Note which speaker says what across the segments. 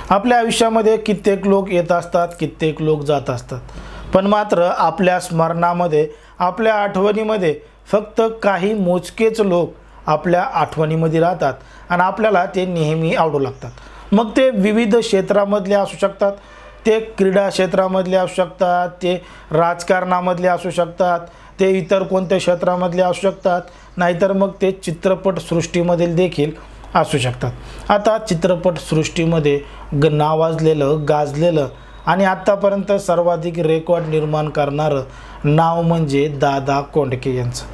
Speaker 1: आपल्या आयुष्यामध्ये कित्येक लोक येत असतात, कित्येक लोक जात असतात, पण मात्र आपल्या स्मरणामध्ये, आपल्या आठवणीमध्ये फक्त काही मोजकेच लोक आपल्या आठवणीमध्ये राहतात आणि आपल्याला ते नेहमी आवडू लागतात। मग ते विविध क्षेत्रामधले असू शकतात, ते क्रीडा क्षेत्रामधले असू शकतात, ते राजकारणामधले असू शकतात, ते इतर कोणत्या क्षेत्रामधले असू शकतात, नाहीतर मग ते चित्रपटसृष्टीमधील देखील असू शकतात। आता चित्रपटसृष्टीमध्ये नावाजलेलं, गाजलेलं आणि आत्तापर्यंत सर्वाधिक रेकॉर्ड निर्माण करणारं नाव म्हणजे दादा कोंडके यांचं।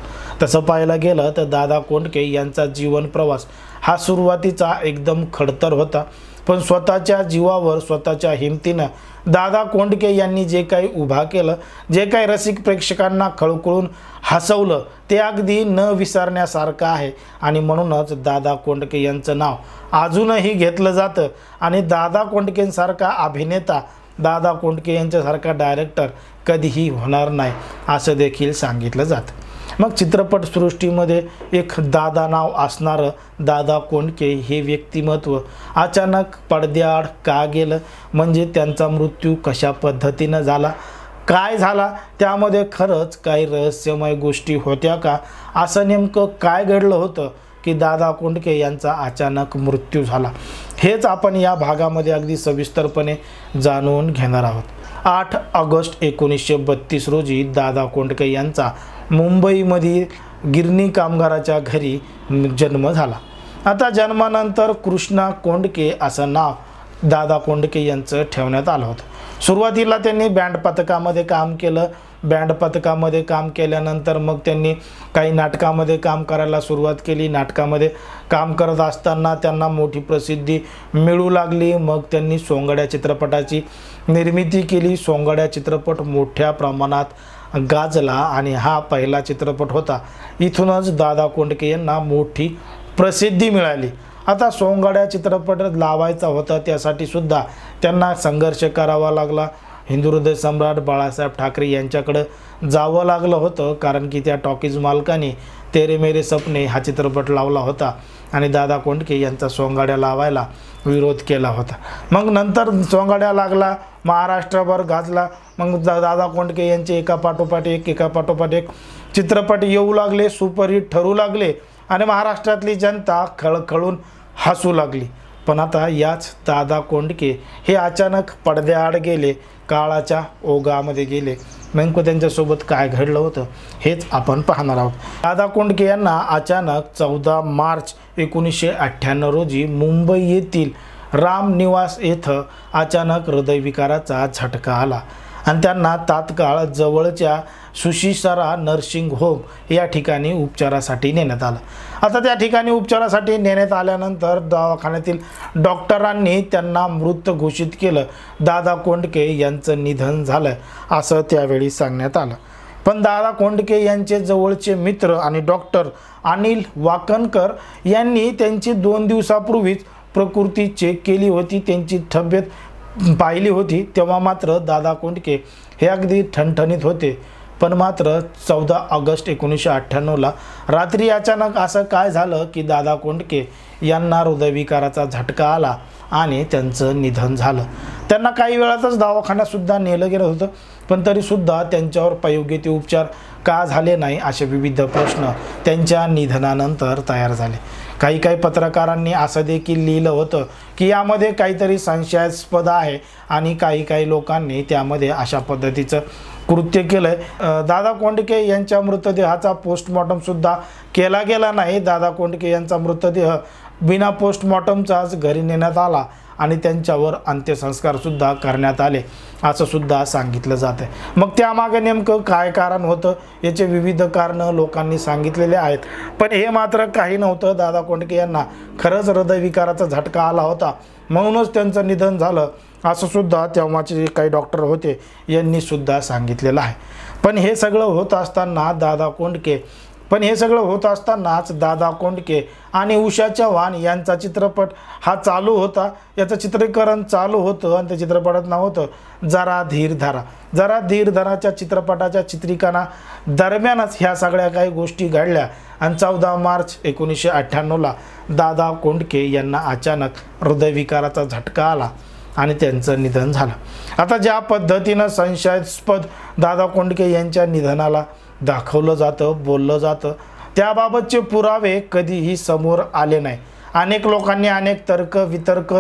Speaker 1: तसं पाहायला गेलं तर दादा कोंडके यांचा जीवन प्रवास हा सुरुवातीचा एकदम खडतर होता, पण स्वतःच्या जीवावर, स्वतःच्या हिमतीनं दादा कोंडके यांनी जे काही उभा केलं, जे काही रसिक प्रेक्षकांना खळखळून हसवलं, ते अगदी न विसरण्यासारखं आहे। आणि म्हणूनच दादा कोंडके यांचं नाव अजूनही घेतलं जातं आणि दादा कोंडकेंसारखा अभिनेता, दादा कोंडके यांच्यासारखा डायरेक्टर कधीही होणार नाही असं देखील सांगितलं जातं। मग चित्रपटसृष्टीमध्ये एक दादा नाव असणारं दादा कोंडके हे व्यक्तिमत्व अचानक पडद्याआड का गेलं, म्हणजे त्यांचा मृत्यू कशा पद्धतीनं झाला, काय झाला, त्यामध्ये खरंच काही रहस्यमय गोष्टी होत्या का, असं नेमकं काय घडलं होतं की दादा कोंडके यांचा अचानक मृत्यू झाला, हेच आपण या भागामध्ये अगदी सविस्तरपणे जाणून घेणार आहोत। 8 ऑगस्ट 1932 रोजी दादा कोंडके यांचा मुंबईमधील गिरणी कामगाराच्या घरी जन्म झाला। आता जन्मानंतर कृष्णा कोंडके असं नाव दादा कोंडके यांचं ठेवण्यात आलं होतं। सुरुवातीला त्यांनी बँड पथकामध्ये काम केलं। बँड पथकामध्ये काम केल्यानंतर मग त्यांनी काही नाटकामध्ये काम करायला सुरुवात केली। नाटकामध्ये काम करत असताना त्यांना मोठी प्रसिद्धी मिळू लागली। मग त्यांनी सोंगाड्या चित्रपटाची निर्मिती केली। सोंगाड्या चित्रपट मोठ्या प्रमाणात गाजला आणि हा पहिला चित्रपट होता। इथूनच दादा कोंडके यांना मोठी प्रसिद्धी मिळाली। आता सोंगाड्या चित्रपट लावायचा होता, त्यासाठी सुद्धा त्यांना संघर्ष करावा लागला। हिंदुहृदय सम्राट बाळासाहेब ठाकरे यांच्याकडे जावं लागलं होतं, कारण की त्या टॉकीज मालकाने तेरे मेरे सपने हा चित्रपट लावला होता आणि दादा कोंडके यांचा सोंगाड्या लावायला विरोध केला होता। मग नंतर सोंगाड्या लागला, महाराष्ट्रभर गाजला। मग दादा कोंडके यांचे एकापाठोपाठ एक चित्रपट येऊ लागले, सुपरहिट ठरू लागले आणि महाराष्ट्रातली जनता खळखळून हसू लागली। पण आता याच दादा कोंडके हे अचानक पडद्याआड गेले, काळाच्या ओघामध्ये गेले। नेमकं त्यांच्यासोबत काय घडलं होतं हेच आपण पाहणार आहोत। दादा कोंडके यांना अचानक 14 मार्च 1998 रोजी मुंबई येथील राम निवास येथे अचानक हृदयविकाराचा झटका आला आणि त्यांना तात्काळ जवळच्या सुशिसरा नर्सिंग होम या ठिकाणी उपचारासाठी नेण्यात आलं। आता त्या ठिकाणी उपचारासाठी नेण्यात आल्यानंतर दवाखान्यातील डॉक्टरांनी त्यांना मृत घोषित केलं। दादा कोंडके यांचं निधन झालं असं त्यावेळी सांगण्यात आलं। पण दादा कोंडके यांचे जवळचे मित्र आणि डॉक्टर अनिल वाकणकर यांनी त्यांची 2 दिवसापूर्वीच प्रकृती चेक केली होती, त्यांची तब्येत पाहिली होती। तेव्हा मात्र दादा कोंडके हे अगदी ठणठणीत होते। पण मात्र 14 ऑगस्ट 1998ला रात्री अचानक असं काय झालं की दादा कोंडके यांना हृदयविकाराचा झटका आला आणि त्यांचं निधन झालं। त्यांना काही वेळातच दवाखान्यातसुद्धा नेलं गेलं होतं, पण तरीसुद्धा त्यांच्यावर योग्य ते उपचार का झाले नाही असे विविध प्रश्न त्यांच्या निधनानंतर तयार झाले। काही पत्रकारांनी असं देखील लिहिलं होतं की यामध्ये काहीतरी संशयास्पद आहे आणि काही लोकांनी त्यामध्ये अशा पद्धतीचं कृत्य केलंय। दादा कोंडके यांच्या मृतदेहाचा पोस्टमॉर्टम सुद्धा केला गेला नाही। दादा कोंडके यांचा मृतदेह बिना पोस्टमॉर्टमचाच घरी नेण्यात आला आणि त्यांच्यावर अंत्यसंस्कार सुद्धा करण्यात आले असं सुद्धा सांगितलं जातं। मग त्यामागे नेमकं काय कारण होतं याचे विविध कारणं लोकांनी सांगितलेले आहेत, पण हे मात्र काही नव्हतं। दादा कोंडके यांना खरंच हृदयविकाराचा झटका आला होता, म्हणूनच त्यांचं निधन झालं असं सुद्धा तेव्हाचे जे काही डॉक्टर होते यांनी सुद्धा सांगितलेलं आहे। पण हे सगळं होत असतानाच दादा कोंडके आणि उषा चव्हाण यांचा चित्रपट हा चालू होता। याचं चित्रीकरण चालू होतं आणि त्या चित्रपटात नाव होतं जरा धीर धरा। जरा धीर धराच्या चित्रपटाच्या चित्रीकरणा दरम्यानच ह्या सगळ्या काही गोष्टी घडल्या आणि 14 मार्च 1998ला दादा कोंडके यांना अचानक हृदयविकाराचा झटका आला आणि त्यांचं निधन झालं. आता ज्या पद्धतीनं संशयास्पद दादा कोंडके यांच्या निधनाला दाखवलं जातं, बोललं जातं, त्याबाबतचे पुरावे कधीही समोर आले नाही. अनेक लोकांनी अनेक तर्क वितर्क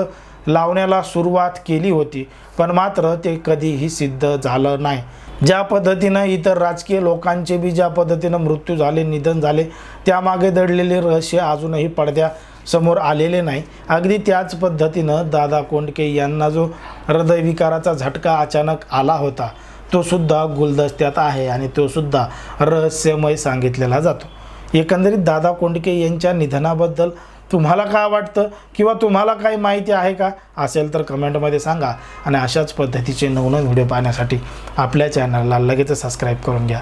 Speaker 1: लावण्याला सुरुवात केली होती, पण मात्र ते कधीही सिद्ध झालं नाही. ज्या पद्धतीनं इतर राजकीय लोकांचे बी ज्या पद्धतीनं मृत्यू झाले, निधन झाले, त्यामागे दडलेले रहस्य अजूनही पडद्यासमोर आलेले नाही. अगदी त्याच पद्धतीनं दादा कोंडके यांना जो हृदयविकाराचा झटका अचानक आला होता, तो सुद्धा गुलदस्त्यात आहे आणि तो सुद्धा रहस्यमय सांगितलेला जातो. एकंदरीत दादा कोंडके यांच्या निधनाबद्दल तुम्हाला काय वाटतं किंवा तुम्हाला काही माहिती आहे का? असेल तर कमेंटमध्ये सांगा आणि अशाच पद्धतीचे नवनवीन व्हिडिओ पाहण्यासाठी आपल्या चॅनलला लगेच सबस्क्राईब करून घ्या.